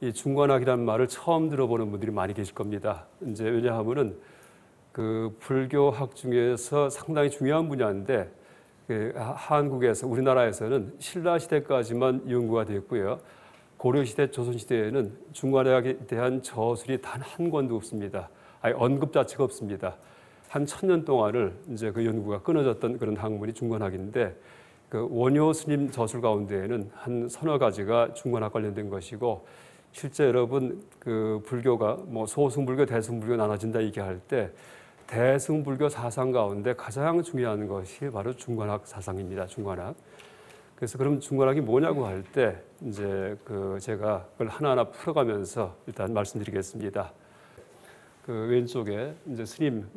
이 중관학이라는 말을 처음 들어보는 분들이 많이 계실 겁니다. 이제 왜냐하면은 그 불교학 중에서 상당히 중요한 분야인데 한국에서 우리나라에서는 신라 시대까지만 연구가 되었고요. 고려 시대, 조선 시대에는 중관학에 대한 저술이 단 한 권도 없습니다. 아예 언급 자체가 없습니다. 한 1000년 동안을 이제 그 연구가 끊어졌던 그런 학문이 중관학인데 그 원효 스님 저술 가운데에는 한 서너 가지가 중관학 관련된 것이고 실제 여러분 그 불교가 뭐 소승불교, 대승불교 나눠진다 얘기할 때 대승불교 사상 가운데 가장 중요한 것이 바로 중관학 사상입니다. 중관학. 그래서 그럼 중관학이 뭐냐고 할 때 이제 그 제가 그걸 하나하나 풀어가면서 일단 말씀드리겠습니다. 그 왼쪽에 이제 스님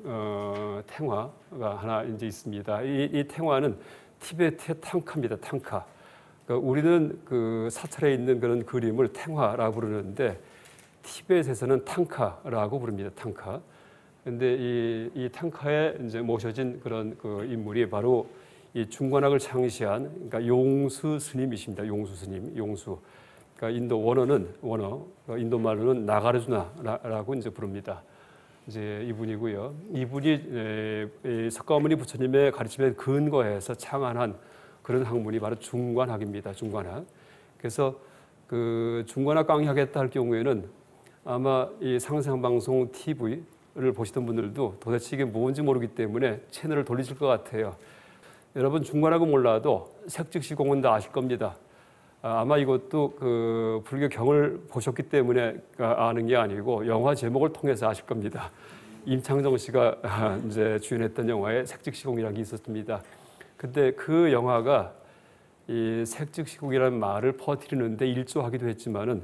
탱화가 하나 이제 있습니다. 이 탱화는 티베트의 탕카입니다. 탕카. 그러니까 우리는 그 사찰에 있는 그런 그림을 탱화라고 부르는데 티베트에서는 탕카라고 부릅니다. 탕카. 근데 이 탕카에 이제 모셔진 그런 그 인물이 바로 이 중관학을 창시한 그러니까 용수 스님이십니다. 용수 스님, 용수. 그러니까 인도 원어는 인도 말로는 나가르주나라고 이제 부릅니다. 이제 이분이고요. 이분이 석가모니 부처님의 가르침에 근거해서 창안한 그런 학문이 바로 중관학입니다. 중관학. 그래서 그 중관학 강의하겠다 할 경우에는 아마 이 상생방송 TV를 보시던 분들도 도대체 이게 뭔지 모르기 때문에 채널을 돌리실 것 같아요. 여러분 중관학은 몰라도 색즉시공은 다 아실 겁니다. 아마 이것도 그 불교 경을 보셨기 때문에 아는 게 아니고 영화 제목을 통해서 아실 겁니다. 임창정 씨가 이제 주연했던 영화에 색즉시공이라는 게 있었습니다. 근데 그 영화가 이 색즉시공이라는 말을 퍼뜨리는데 일조하기도 했지만은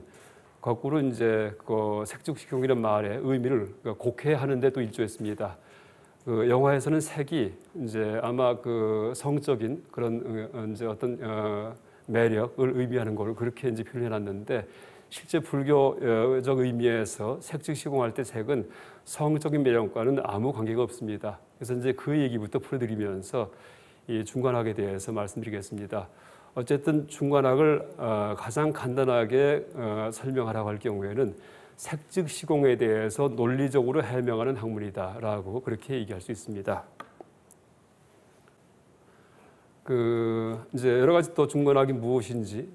거꾸로 이제 그 색즉시공이라는 말의 의미를 곡해하는데 또 일조했습니다. 그 영화에서는 색이 이제 아마 그 성적인 그런 이제 어떤 매력을 의미하는 걸 그렇게 이제 표현해놨는데 실제 불교적 의미에서 색즉시공할 때 색은 성적인 매력과는 아무 관계가 없습니다. 그래서 이제 그 얘기부터 풀어드리면서 이 중관학에 대해서 말씀드리겠습니다. 어쨌든 중관학을 가장 간단하게 설명하라고 할 경우에는 색즉시공에 대해서 논리적으로 해명하는 학문이다라고 그렇게 얘기할 수 있습니다. 그 이제 여러 가지 또 중관학이 무엇인지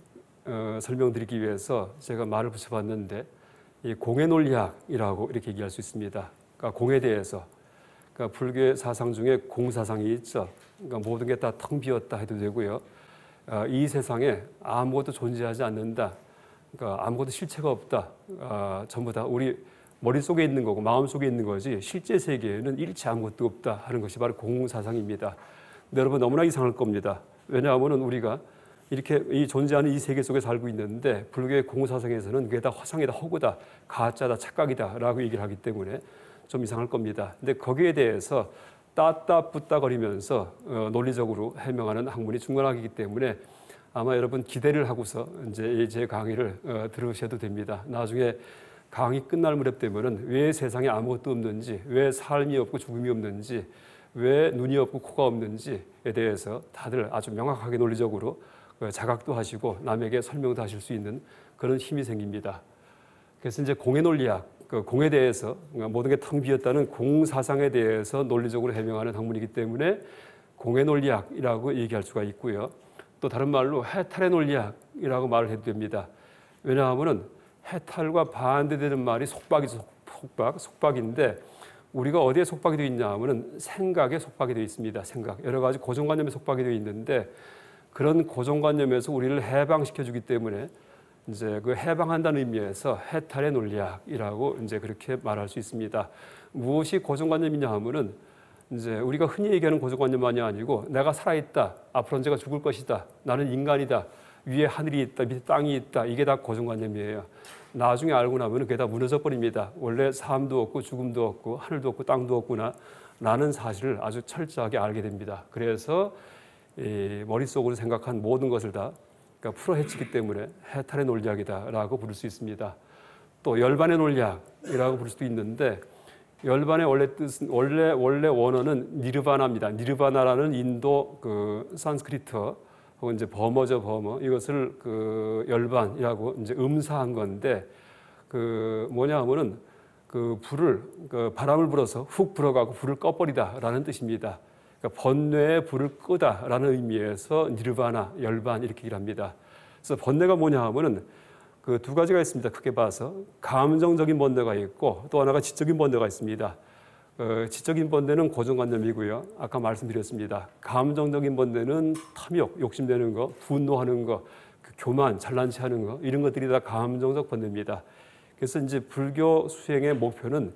설명드리기 위해서 제가 말을 붙여봤는데 이 공의 논리학이라고 이렇게 얘기할 수 있습니다. 그러니까 공에 대해서 그러니까 불교의 사상 중에 공사상이 있죠. 그러니까 모든 게 다 텅 비었다 해도 되고요. 이 세상에 아무것도 존재하지 않는다. 그러니까 아무것도 실체가 없다. 전부 다 우리 머릿속에 있는 거고 마음속에 있는 거지 실제 세계에는 일체 아무것도 없다 하는 것이 바로 공사상입니다. 근데 여러분 너무나 이상할 겁니다. 왜냐하면 우리가 이렇게 이 존재하는 이 세계 속에 살고 있는데 불교의 공사상에서는 그게 다 허상이다, 허구다, 가짜다, 착각이다 라고 얘기를 하기 때문에 좀 이상할 겁니다. 근데 거기에 대해서 따따 붙다거리면서 논리적으로 해명하는 학문이 중관학이기 때문에 아마 여러분 기대를 하고서 이제 제 강의를 들으셔도 됩니다. 나중에 강의 끝날 무렵 되면은 왜 세상에 아무것도 없는지, 왜 삶이 없고 죽음이 없는지, 왜 눈이 없고 코가 없는지에 대해서 다들 아주 명확하게 논리적으로 자각도 하시고 남에게 설명도 하실 수 있는 그런 힘이 생깁니다. 그래서 이제 공의 논리학, 그 공에 대해서 모든 게 텅 비었다는 공사상에 대해서 논리적으로 해명하는 학문이기 때문에 공의 논리학이라고 얘기할 수가 있고요. 또 다른 말로 해탈의 논리학이라고 말을 해도 됩니다. 왜냐하면은 해탈과 반대되는 말이 속박이죠. 속박인데 우리가 어디에 속박이 되어 있냐 하면은 생각에 속박이 되어 있습니다. 생각. 여러 가지 고정관념에 속박이 되어 있는데 그런 고정관념에서 우리를 해방시켜 주기 때문에 이제 그 해방한다는 의미에서 해탈의 논리학이라고 이제 그렇게 말할 수 있습니다. 무엇이 고정관념이냐 하면은 이제 우리가 흔히 얘기하는 고정관념만이 아니고 내가 살아있다. 앞으로 언제가 죽을 것이다. 나는 인간이다. 위에 하늘이 있다. 밑에 땅이 있다. 이게 다 고정관념이에요. 나중에 알고 나면 그게 다 무너져 버립니다. 원래 삶도 없고 죽음도 없고 하늘도 없고 땅도 없구나. 라는 사실을 아주 철저하게 알게 됩니다. 그래서 이 머릿속으로 생각한 모든 것을 다 그러니까 풀어헤치기 때문에 해탈의 논리학이다라고 부를 수 있습니다. 또 열반의 논리학이라고 부를 수도 있는데 열반의 원래 뜻은 원래 원어는 니르바나입니다. 니르바나라는 인도 그 산스크리트 혹은 이제 버머죠, 버머. 이것을 그 열반이라고 이제 음사한 건데 그 뭐냐 하면은 그 불을 그 바람을 불어서 훅 불어가고 불을 꺼버리다라는 뜻입니다. 그러니까 번뇌의 불을 끄다라는 의미에서 니르바나, 열반 이렇게 얘기를 합니다. 그래서 번뇌가 뭐냐 하면은 그 두 가지가 있습니다. 크게 봐서 감정적인 번뇌가 있고 또 하나가 지적인 번뇌가 있습니다. 지적인 번뇌는 고정관념이고요. 아까 말씀드렸습니다. 감정적인 번뇌는 탐욕, 욕심내는 거, 분노하는 거, 그 교만, 잘난 체하는 거 이런 것들이 다 감정적 번뇌입니다. 그래서 이제 불교 수행의 목표는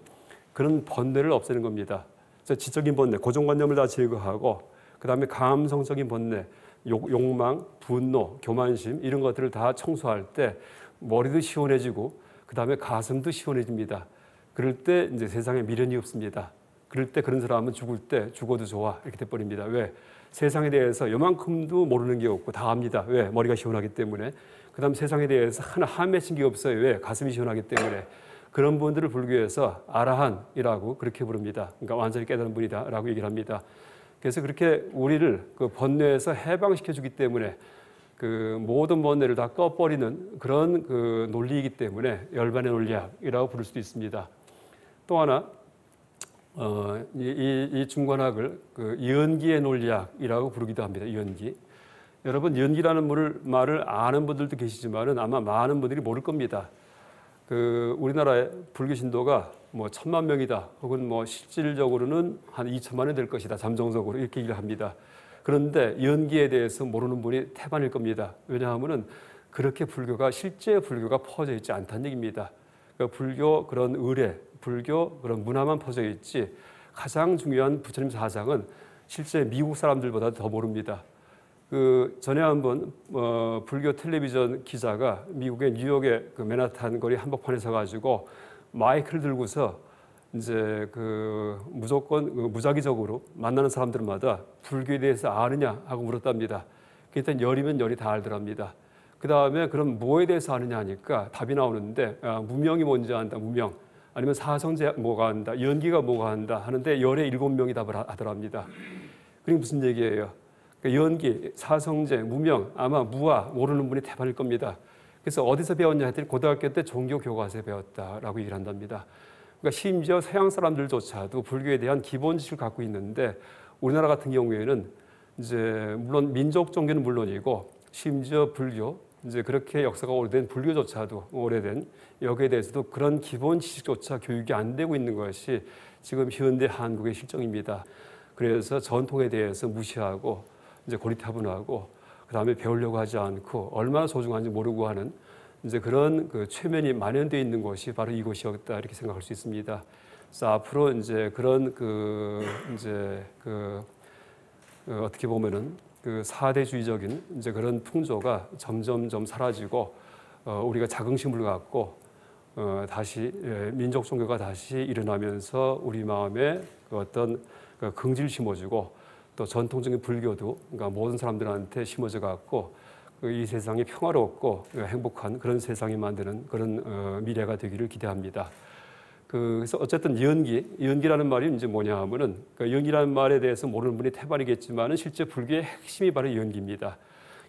그런 번뇌를 없애는 겁니다. 그래서 지적인 번뇌, 고정관념을 다 제거하고 그 다음에 감성적인 번뇌, 욕망, 분노, 교만심 이런 것들을 다 청소할 때 머리도 시원해지고 그 다음에 가슴도 시원해집니다. 그럴 때 이제 세상에 미련이 없습니다. 그럴 때 그런 사람은 죽을 때 죽어도 좋아 이렇게 돼버립니다. 왜? 세상에 대해서 요만큼도 모르는 게 없고 다 압니다. 왜? 머리가 시원하기 때문에. 그 다음 세상에 대해서 하나 한 맺힌 게 없어요. 왜? 가슴이 시원하기 때문에. 그런 분들을 불교에서 아라한이라고 그렇게 부릅니다. 그러니까 완전히 깨달은 분이다라고 얘기를 합니다. 그래서 그렇게 우리를 그 번뇌에서 해방시켜 주기 때문에 그 모든 번뇌를 다 꺼버리는 그런 그 논리이기 때문에 열반의 논리학이라고 부를 수도 있습니다. 또 하나 이 중관학을 그 연기의 논리학이라고 부르기도 합니다. 연기. 여러분 연기라는 말을 아는 분들도 계시지만은 아마 많은 분들이 모를 겁니다. 그 우리나라의 불교 신도가 뭐 1,000만 명이다 혹은 뭐 실질적으로는 한 2천만이 될 것이다 잠정적으로 이렇게 얘기를 합니다. 그런데 연기에 대해서 모르는 분이 태반일 겁니다. 왜냐하면은 그렇게 불교가 실제 불교가 퍼져 있지 않다는 얘기입니다. 그러니까 불교 그런 의례, 불교 그런 문화만 퍼져 있지 가장 중요한 부처님 사상은 실제 미국 사람들보다 더 모릅니다. 그 전에 한번 불교 텔레비전 기자가 미국의 뉴욕의 그 맨하탄 거리 한복판에 서 가지고 마이크를 들고서 이제 그 무조건 무작위적으로 만나는 사람들마다 불교에 대해서 아느냐 하고 물었답니다. 그랬더니 열이면 열이 다 알더랍니다. 그 다음에 그럼 뭐에 대해서 아느냐 하니까 답이 나오는데 무명이 뭔지 안다. 무명. 아니면 사성제 뭐가 한다. 연기가 뭐가 한다 하는데 열의 7명이 답을 하더랍니다. 그게 무슨 얘기예요? 그러니까 연기, 사성제, 무명, 아마 무아 모르는 분이 대반일 겁니다. 그래서 어디서 배웠냐 했더니 고등학교 때 종교 교과서에 배웠다라고 얘기를 한답니다. 그러니까 심지어 서양 사람들조차도 불교에 대한 기본 지식을 갖고 있는데 우리나라 같은 경우에는 이제 물론 민족 종교는 물론이고 심지어 불교 이제 그렇게 역사가 오래된 불교조차도 오래된 여기에 대해서도 그런 기본 지식조차 교육이 안 되고 있는 것이 지금 현대 한국의 실정입니다. 그래서 전통에 대해서 무시하고 이제 고리타분하고 그 다음에 배우려고 하지 않고 얼마나 소중한지 모르고 하는 이제 그런 그 최면이 만연되어 있는 곳이 바로 이곳이었다 이렇게 생각할 수 있습니다. 그래서 앞으로 이제 그런 어떻게 보면은 그 사대주의적인 이제 그런 풍조가 점점점 사라지고 우리가 자긍심을 갖고 다시 민족 종교가 다시 일어나면서 우리 마음에 그 어떤 그 긍지를 심어주고 또 전통적인 불교도 그러니까 모든 사람들한테 심어져 갖고 이 세상이 평화롭고 행복한 그런 세상이 만드는 그런 미래가 되기를 기대합니다. 그래서 어쨌든 연기라는 말이 이제 뭐냐 하면은 그 연기라는 말에 대해서 모르는 분이 태반이겠지만은 실제 불교의 핵심이 바로 연기입니다.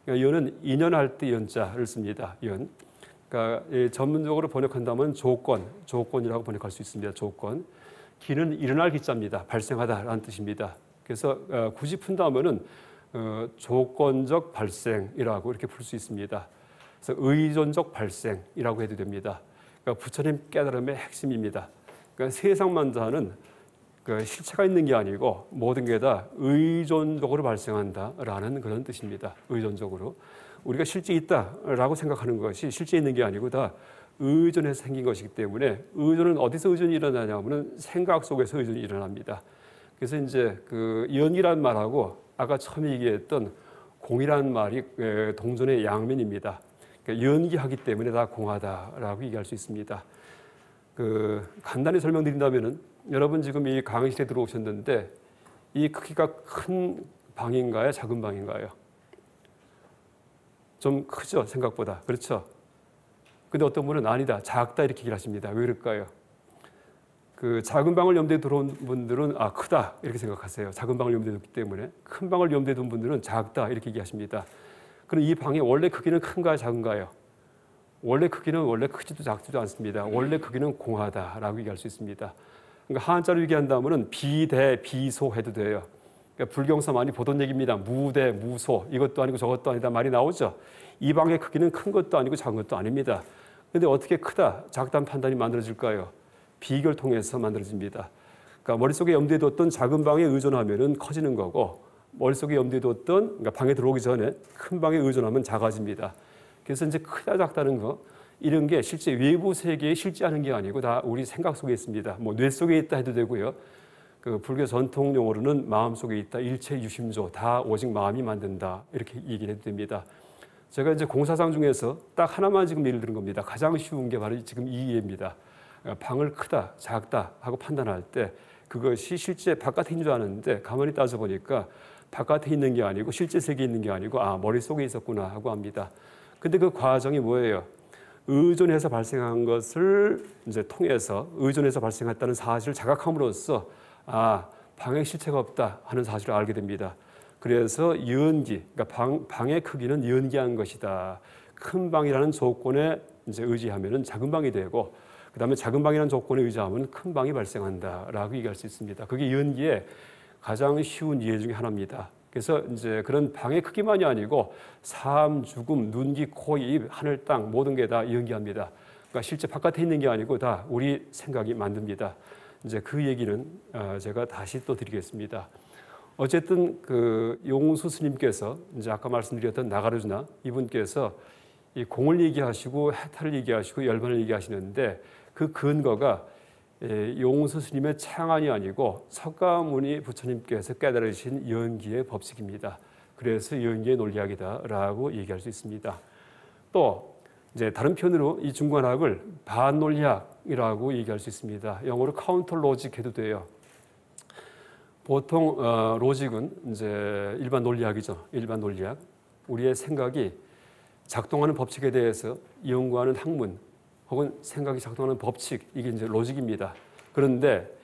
그러니까 연은 인연할 때 연자를 씁니다. 연. 그러니까 전문적으로 번역한다면 조건이라고 번역할 수 있습니다. 조건. 기는 일어날 기자입니다. 발생하다라는 뜻입니다. 그래서 굳이 푼다면은 조건적 발생이라고 이렇게 풀 수 있습니다. 그래서 의존적 발생이라고 해도 됩니다. 그러니까 부처님 깨달음의 핵심입니다. 그러니까 세상만자는 그 실체가 있는 게 아니고 모든 게 다 의존적으로 발생한다라는 그런 뜻입니다. 의존적으로 우리가 실제 있다라고 생각하는 것이 실제 있는 게 아니고 다 의존해서 생긴 것이기 때문에 의존은 어디서 의존이 일어나냐면은 생각 속에서 의존이 일어납니다. 그래서 이제 그 연이라는 말하고 아까 처음에 얘기했던 공이라는 말이 동전의 양면입니다. 그러니까 연기하기 때문에 다 공하다라고 얘기할 수 있습니다. 그 간단히 설명드린다면은 여러분 지금 이 강의실에 들어오셨는데 이 크기가 큰 방인가요? 작은 방인가요? 좀 크죠? 생각보다. 그렇죠? 근데 어떤 분은 아니다, 작다 이렇게 얘기를 하십니다. 왜 그럴까요? 그 작은 방을 염두에 들어온 분들은 크다 이렇게 생각하세요. 작은 방을 염두에 뒀기 때문에. 큰 방을 염두에 둔 분들은 작다 이렇게 얘기하십니다. 그럼 이 방의 원래 크기는 큰가요? 작은가요? 원래 크기는 원래 크지도 작지도 않습니다. 원래 크기는 공하다라고 얘기할 수 있습니다. 그러니까 한자로 얘기한다면은 비대 비소 해도 돼요. 그러니까 불경서 많이 보던 얘기입니다. 무대 무소 이것도 아니고 저것도 아니다 말이 나오죠. 이방의 크기는 큰 것도 아니고 작은 것도 아닙니다. 그런데 어떻게 크다 작다는 판단이 만들어질까요? 비교를 통해서 만들어집니다. 그러니까 머릿속에 염두에 뒀던 작은 방에 의존하면은 커지는 거고 머릿속에 염두에 뒀던 그러니까 방에 들어오기 전에 큰 방에 의존하면 작아집니다. 그래서 이제 크다 작다는 거 이런 게 실제 외부 세계에 실제하는 게 아니고 다 우리 생각 속에 있습니다. 뭐 뇌 속에 있다 해도 되고요. 그 불교 전통 용어로는 마음 속에 있다. 일체 유심조 다 오직 마음이 만든다. 이렇게 얘기를 해도 됩니다. 제가 이제 공사상 중에서 딱 하나만 지금 예를 들은 겁니다. 가장 쉬운 게 바로 지금 이 이해입니다. 방을 크다, 작다 하고 판단할 때 그것이 실제 바깥에 있는 줄 아는데 가만히 따져보니까 바깥에 있는 게 아니고 실제 세계에 있는 게 아니고 머릿속에 있었구나 하고 합니다. 근데 그 과정이 뭐예요? 의존해서 발생한 것을 이제 통해서 의존해서 발생했다는 사실을 자각함으로써 방에 실체가 없다 하는 사실을 알게 됩니다. 그래서 연기, 그러니까 방의 크기는 연기한 것이다. 큰 방이라는 조건에 이제 의지하면은 작은 방이 되고, 그 다음에 작은 방이라는 조건에 의지하면 큰 방이 발생한다라고 얘기할 수 있습니다. 그게 연기의 가장 쉬운 이해 중에 하나입니다. 그래서 이제 그런 방의 크기만이 아니고 삶, 죽음, 눈, 귀, 코, 입, 하늘, 땅 모든 게 다 연기합니다. 그러니까 실제 바깥에 있는 게 아니고 다 우리 생각이 만듭니다. 이제 그 얘기는 제가 다시 또 드리겠습니다. 어쨌든 그 용수 스님께서 이제 아까 말씀드렸던 나가르주나 이분께서 이 공을 얘기하시고 해탈을 얘기하시고 열반을 얘기하시는데 그 근거가 용수 스님의 창안이 아니고 석가모니 부처님께서 깨달으신 연기의 법칙입니다. 그래서 연기의 논리학이다라고 얘기할 수 있습니다. 또 이제 다른 편으로 이 중관학을 반논리학이라고 얘기할 수 있습니다. 영어로 카운터 로직 해도 돼요. 보통 로직은 이제 일반 논리학이죠. 일반 논리학. 우리의 생각이 작동하는 법칙에 대해서 연구하는 학문 혹은 생각이 작동하는 법칙 이게 이제 로직입니다. 그런데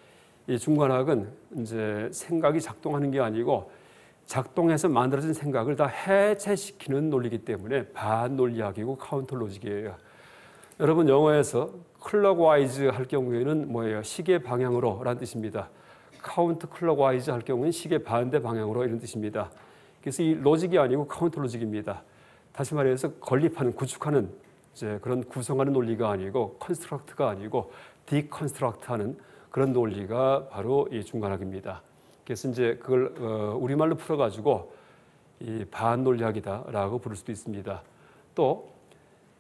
이 중관학은 이제 생각이 작동하는 게 아니고 작동해서 만들어진 생각을 다 해체시키는 논리이기 때문에 반논리학이고 카운터 로직이에요. 여러분 영어에서 클럭와이즈 할 경우에는 뭐예요? 시계 방향으로라는 뜻입니다. 카운트 클럭와이즈 할 경우는 시계 반대 방향으로 이런 뜻입니다. 그래서 이 로직이 아니고 카운터 로직입니다. 다시 말해서 건립하는 구축하는 이제 그런 구성하는 논리가 아니고 컨스트럭트가 아니고 디컨스트럭트하는 그런 논리가 바로 이 중관학입니다. 그래서 이제 그걸 우리말로 풀어가지고 이 반논리학이다라고 부를 수도 있습니다. 또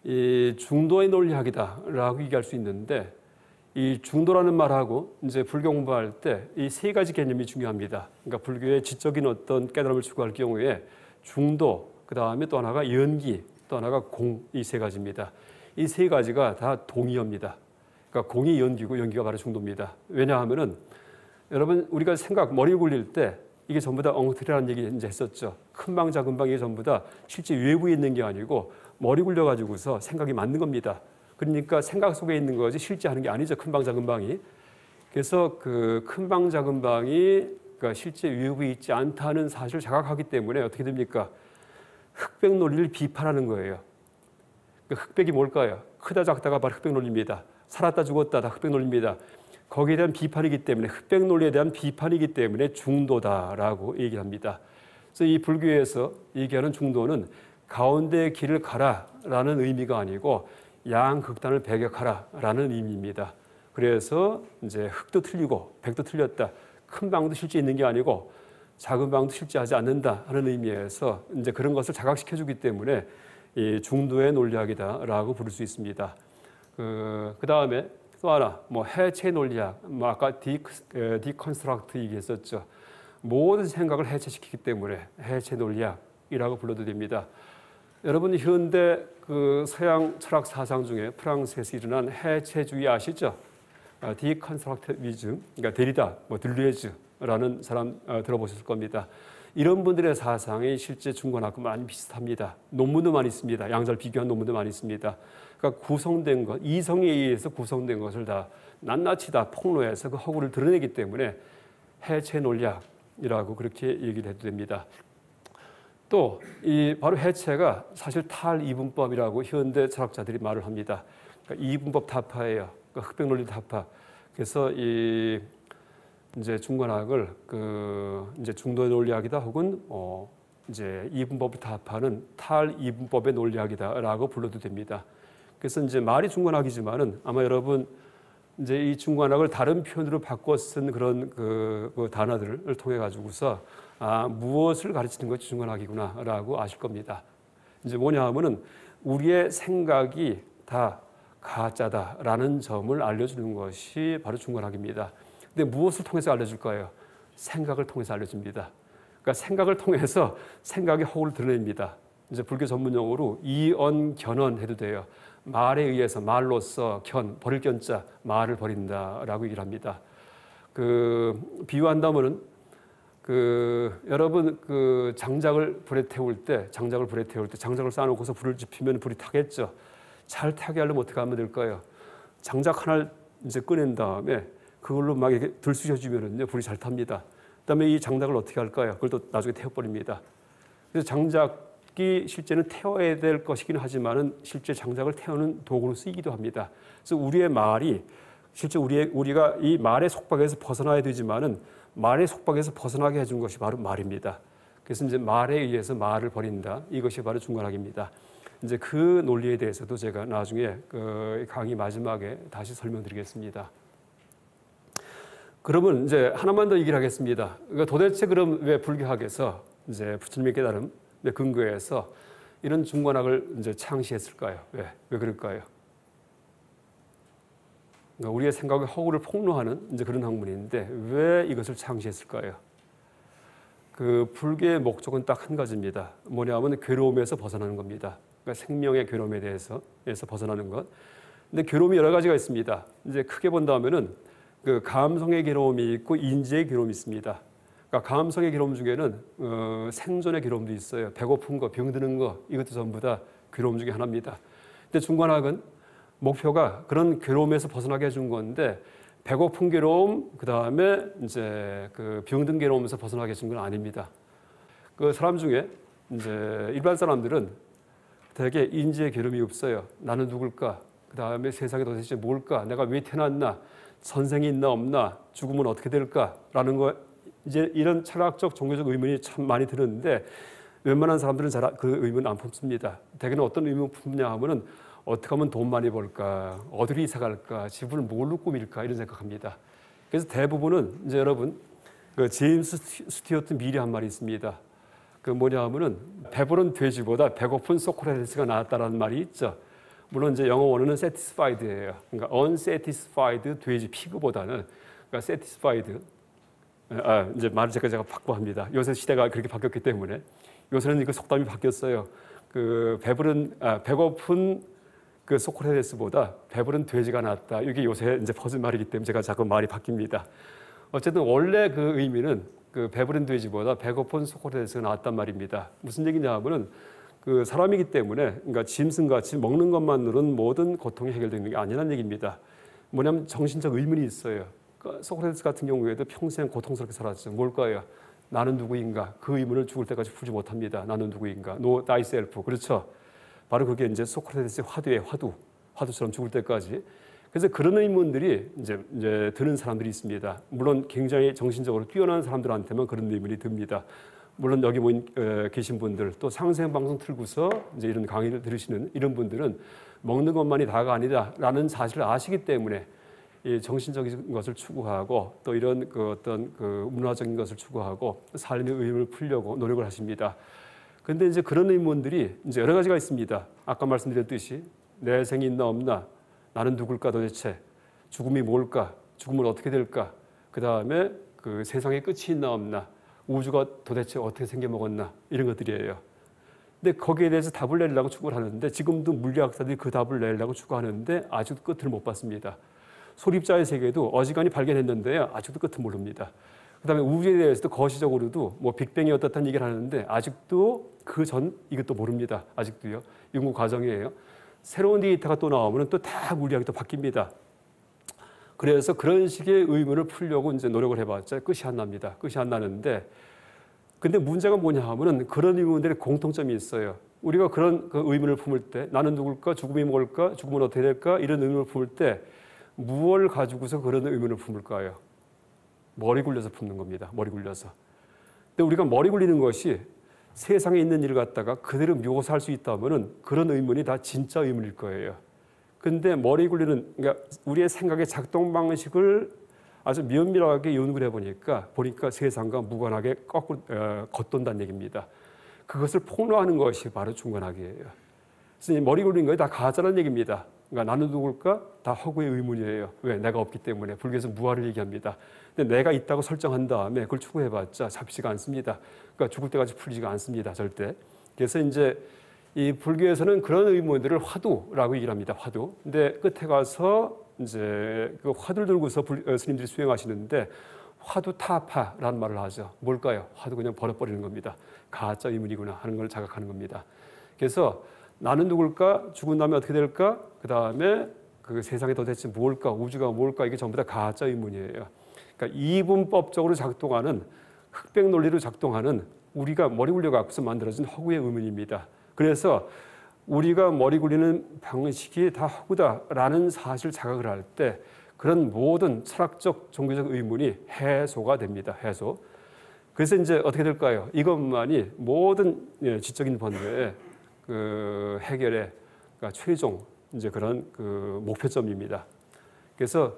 이 중도의 논리학이다라고 얘기할 수 있는데 이 중도라는 말하고 이제 불교 공부할 때 이 세 가지 개념이 중요합니다. 그러니까 불교의 지적인 어떤 깨달음을 추구할 경우에 중도, 그 다음에 또 하나가 연기, 또 하나가 공, 이 세 가지입니다. 이 세 가지가 다 동의어입니다. 그러니까 공이 연기고 연기가 바로 중도입니다. 왜냐하면은 여러분 우리가 머리 굴릴 때 이게 전부 다 엉터리라는 얘기 이제 했었죠. 큰 방, 작은 방이 전부 다 실제 외부에 있는 게 아니고 머리 굴려가지고서 생각이 만든 겁니다. 그러니까 생각 속에 있는 것이 실제 하는 게 아니죠. 큰 방, 작은 방이. 그래서 그 큰 방, 작은 방이 그러니까 실제 외부에 있지 않다는 사실을 자각하기 때문에 어떻게 됩니까? 흑백 논리를 비판하는 거예요. 그 흑백이 뭘까요? 크다 작다가 바로 흑백 논리입니다. 살았다 죽었다 다 흑백 논리입니다. 거기에 대한 비판이기 때문에 흑백 논리에 대한 비판이기 때문에 중도다라고 얘기합니다. 그래서 이 불교에서 얘기하는 중도는 가운데의 길을 가라라는 의미가 아니고 양극단을 배격하라라는 의미입니다. 그래서 이제 흑도 틀리고 백도 틀렸다. 큰 방도 실제 있는 게 아니고 작은 방도 실제하지 않는다 하는 의미에서 이제 그런 것을 자각시켜주기 때문에 이 중도의 논리학이다라고 부를 수 있습니다. 그 다음에 또 하나 뭐 해체 논리학, 뭐 아까 디컨스트럭트 얘기했었죠. 모든 생각을 해체시키기 때문에 해체 논리학이라고 불러도 됩니다. 여러분 현대 그 서양 철학 사상 중에 프랑스에서 일어난 해체주의 아시죠? 디컨스트럭티비즘, 그러니까 데리다, 뭐 들루에즈라는 사람 들어보셨을 겁니다. 이런 분들의 사상이 실제 중관학과 많이 비슷합니다. 논문도 많이 있습니다. 양자를 비교한 논문도 많이 있습니다. 그러니까 구성된 것, 이성에 의해서 구성된 것을 다 낱낱이 다 폭로해서 그 허구를 드러내기 때문에 해체 논리학이라고 그렇게 얘기를 해도 됩니다. 또 이 바로 해체가 사실 탈이분법이라고 현대 철학자들이 말을 합니다. 그러니까 이분법 타파예요. 그러니까 흑백 논리 타파. 그래서 이 이제 중관학을 이제 중도의 논리학이다 혹은 이제 이분법을 타파하는 탈이분법의 논리학이다라고 불러도 됩니다. 그래서 이제 말이 중관학이지만은 아마 여러분 이제 이 중관학을 다른 표현으로 바꿔 쓴 그런 그 단어들을 통해 가지고서 무엇을 가르치는 것이 중관학이구나라고 아실 겁니다. 이제 뭐냐 하면은 우리의 생각이 다 가짜다라는 점을 알려주는 것이 바로 중관학입니다. 근데 무엇을 통해서 알려줄까요? 생각을 통해서 알려줍니다. 그러니까 생각을 통해서 생각의 허구를 드러냅니다. 이제 불교 전문 용어로 이언견언 해도 돼요. 말에 의해서 말로써 버릴 견자 말을 버린다라고 얘기를 합니다. 비유한다면은 여러분 장작을 불에 태울 때 장작을 쌓아놓고서 불을 지피면 불이 타겠죠. 잘 타게 하려면 어떻게 하면 될까요? 장작 하나를 이제 꺼낸 다음에 그걸로 막 이렇게 들쑤셔주면은요 불이 잘 탑니다. 그다음에 이 장작을 어떻게 할까요? 그걸 또 나중에 태워버립니다. 그래서 장작이 실제는 태워야 될 것이긴 하지만은 실제 장작을 태우는 도구로 쓰이기도 합니다. 그래서 우리의 말이 실제 우리가 이 말의 속박에서 벗어나야 되지만은 말의 속박에서 벗어나게 해준 것이 바로 말입니다. 그래서 이제 말에 의해서 말을 버린다. 이것이 바로 중관학입니다. 이제 그 논리에 대해서도 제가 나중에 강의 마지막에 다시 설명드리겠습니다. 그러면 이제 하나만 더 얘기를 하겠습니다. 그러니까 도대체 그럼 왜 불교학에서 이제 부처님의 깨달음 근거에서 이런 중관학을 이제 창시했을까요? 왜 그럴까요? 그러니까 우리의 생각의 허구를 폭로하는 이제 그런 학문인데 왜 이것을 창시했을까요? 불교의 목적은 딱 한 가지입니다. 뭐냐면 괴로움에서 벗어나는 겁니다. 그러니까 생명의 괴로움에 대해서 벗어나는 것. 근데 괴로움이 여러 가지가 있습니다. 이제 크게 본다면은 감성의 괴로움이 있고 인지의 괴로움이 있습니다. 그러니까 감성의 괴로움 중에는 생존의 괴로움도 있어요. 배고픈 거, 병드는 거 이것도 전부 다 괴로움 중에 하나입니다. 근데 중관학은 목표가 그런 괴로움에서 벗어나게 해준 건데 배고픈 괴로움 그다음에 이제 병든 괴로움에서 벗어나게 해준 건 아닙니다. 사람 중에 이제 일반 사람들은 되게 인지의 괴로움이 없어요. 나는 누굴까? 그다음에 세상에 도대체 뭘까? 내가 왜 태어났나? 선생이 있나 없나? 죽으면 어떻게 될까?라는 거 이제 이런 철학적 종교적 의문이 참 많이 드는데 웬만한 사람들은 잘 그 의문 안 품습니다. 대개는 어떤 의문 품냐 하면은 어떻게 하면 돈 많이 벌까? 어디로 이사 갈까? 집을 뭘로 꾸밀까? 이런 생각합니다. 그래서 대부분은 이제 여러분 제임스 스튜어트 밀이 한 말이 있습니다. 뭐냐 하면은 배부른 돼지보다 배고픈 소크라테스가 낫다라는 말이 있죠. 물론 이제 영어 원어는 satisfied예요. 그러니까 unsatisfied 돼지 피그보다는 그러니까 satisfied 이제 말을 제가 바꿔합니다. 요새 시대가 그렇게 바뀌었기 때문에 요새는 이거 속담이 바뀌었어요. 배고픈 소크라테스보다 배부른 돼지가 낫다. 이게 요새 이제 퍼진 말이기 때문에 제가 자꾸 말이 바뀝니다. 어쨌든 원래 그 의미는 배부른 돼지보다 배고픈 소크라테스가 낫단 말입니다. 무슨 얘기냐 하면은 사람이기 때문에 그러니까 짐승같이 먹는 것만으로는 모든 고통이 해결되는 게 아니라는 얘기입니다. 뭐냐면 정신적 의문이 있어요. 소크라테스 같은 경우에도 평생 고통스럽게 살았죠. 뭘까요? 나는 누구인가? 그 의문을 죽을 때까지 풀지 못합니다. 나는 누구인가? Know thyself. 그렇죠? 바로 그게 이제 소크라테스의 화두예요. 화두처럼 죽을 때까지. 그래서 그런 의문들이 이제 드는 사람들이 있습니다. 물론 굉장히 정신적으로 뛰어난 사람들한테만 그런 의문이 듭니다. 물론 여기 계신 분들 또 상생방송 틀고서 이제 이런 강의를 들으시는 이런 분들은 먹는 것만이 다가 아니다라는 사실을 아시기 때문에 이 정신적인 것을 추구하고 또 이런 어떤 문화적인 것을 추구하고 삶의 의문을 풀려고 노력을 하십니다. 그런데 이제 그런 의문들이 이제 여러 가지가 있습니다. 아까 말씀드렸듯이 내 생이 있나 없나, 나는 누굴까 도대체, 죽음이 뭘까, 죽으면 어떻게 될까, 그 다음에 세상에 끝이 있나 없나, 우주가 도대체 어떻게 생겨먹었나 이런 것들이에요. 근데 거기에 대해서 답을 내려고 추구를 하는데 지금도 물리학자들이 그 답을 내려고 추구하는데 아직도 끝을 못 봤습니다. 소립자의 세계도 어지간히 발견했는데요. 아직도 끝은 모릅니다. 그다음에 우주에 대해서도 거시적으로도 빅뱅이 어떻다는 얘기를 하는데 아직도 그 전 이것도 모릅니다. 아직도요. 연구 과정이에요. 새로운 데이터가 또 나오면 또 다 물리학이 또 바뀝니다. 그래서 그런 식의 의문을 풀려고 이제 노력을 해봤자 끝이 안 납니다. 끝이 안 나는데 근데 문제가 뭐냐 하면은 그런 의문들의 공통점이 있어요. 우리가 그런 그 의문을 품을 때 나는 누굴까? 죽음이 뭘까? 죽음은 어떻게 될까? 이런 의문을 품을 때 무엇을 가지고서 그런 의문을 품을까요? 머리 굴려서 품는 겁니다. 머리 굴려서. 근데 우리가 머리 굴리는 것이 세상에 있는 일을 갖다가 그대로 묘사할 수 있다면은 그런 의문이 다 진짜 의문일 거예요. 근데 머리 굴리는 그러니까 우리의 생각의 작동 방식을 아주 면밀하게 연구를 해보니까 세상과 무관하게 거꾸로 겉돈다는 얘기입니다. 그것을 폭로하는 것이 바로 중간학이에요. 그래서 머리 굴린 것이 다 가짜라는 얘기입니다. 그러니까 나는 누굴까? 다 허구의 의문이에요. 왜? 내가 없기 때문에. 불교에서 무아를 얘기합니다. 근데 내가 있다고 설정한 다음에 그걸 추구해봤자 잡히지가 않습니다. 그러니까 죽을 때까지 풀리지가 않습니다. 절대. 그래서 이제 이 불교에서는 그런 의문들을 화두라고 얘기를 합니다. 화두. 근데 끝에 가서 이제 그 화두를 들고서 스님들이 수행하시는데 화두타파라는 말을 하죠. 뭘까요? 화두 그냥 버려버리는 겁니다. 가짜 의문이구나 하는 걸 자각하는 겁니다. 그래서 나는 누굴까? 죽은 다음에 어떻게 될까? 그 다음에 그 세상에 도대체 뭘까? 우주가 뭘까? 이게 전부 다 가짜 의문이에요. 그러니까 이분법적으로 작동하는 흑백 논리로 작동하는 우리가 머리 굴려 갖고서 만들어진 허구의 의문입니다. 그래서 우리가 머리 굴리는 방식이 다 허구다라는 사실 자각을 할 때 그런 모든 철학적 종교적 의문이 해소가 됩니다. 해소. 그래서 이제 어떻게 될까요? 이것만이 모든 지적인 번뇌의 그 해결의 그러니까 최종 이제 그런 그 목표점입니다. 그래서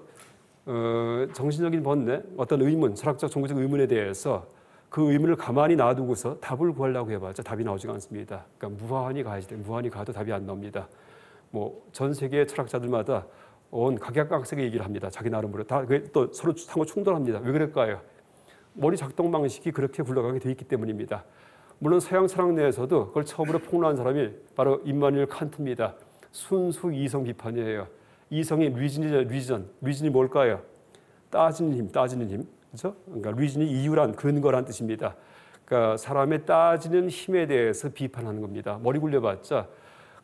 정신적인 번뇌, 어떤 의문, 철학적 종교적 의문에 대해서 그 의문을 가만히 놔두고서 답을 구하려고 해봤자 답이 나오지가 않습니다. 그러니까 무한히 가야지 돼. 무한히 가도 답이 안 나옵니다. 뭐 전 세계 철학자들마다 온 각양각색의 얘기를 합니다. 자기 나름으로 다 또 서로 상호 충돌합니다. 왜 그럴까요? 머리 작동 방식이 그렇게 굴러가게 돼 있기 때문입니다. 물론 서양 철학 내에서도 그걸 처음으로 폭로한 사람이 바로 임마누엘 칸트입니다. 순수 이성 비판이에요. 이성이 리즌이죠. 리즌이 뭘까요? 따지는 힘. 그렇죠? 그러니까 리즌이 이유란 근거란 뜻입니다. 그러니까 사람의 따지는 힘에 대해서 비판하는 겁니다. 머리 굴려봤자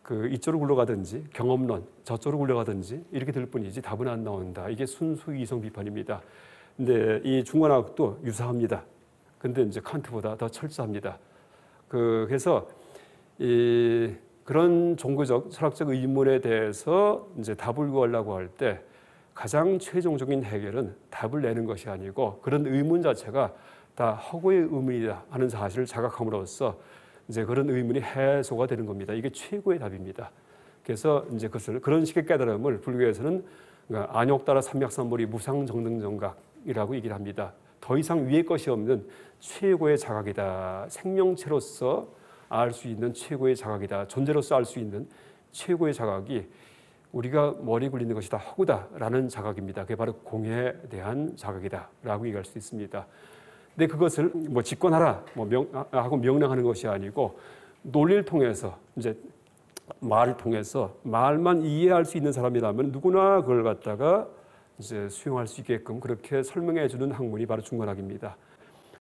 그 이쪽으로 굴러가든지 경험론 저쪽으로 굴러가든지 이렇게 될 뿐이지 답은 안 나온다. 이게 순수 이성 비판입니다. 근데 이 중간학도 유사합니다. 근데 이제 칸트보다 더 철저합니다. 그래서 그런 종교적 철학적 의문에 대해서 이제 답을 구하려고 할 때 가장 최종적인 해결은 답을 내는 것이 아니고 그런 의문 자체가 다 허구의 의문이다 하는 사실을 자각함으로써 이제 그런 의문이 해소가 되는 겁니다. 이게 최고의 답입니다. 그래서 이제 그런 식의 깨달음을 불교에서는 그러니까 안욕따라 삼맥삼보리 무상정등정각이라고 얘기를 합니다. 더 이상 위의 것이 없는 최고의 자각이다. 생명체로서 알 수 있는 최고의 자각이다. 존재로서 알 수 있는 최고의 자각이 우리가 머리 굴리는 것이 다 허구다라는 자각입니다. 그게 바로 공에 대한 자각이다라고 얘기할 수 있습니다. 근데 그것을 뭐 집권하라 하고 명령하는 것이 아니고 논리를 통해서 이제 말을 통해서 말만 이해할 수 있는 사람이라면 누구나 그걸 갖다가 이제 수용할 수 있게끔 그렇게 설명해 주는 학문이 바로 중간학입니다.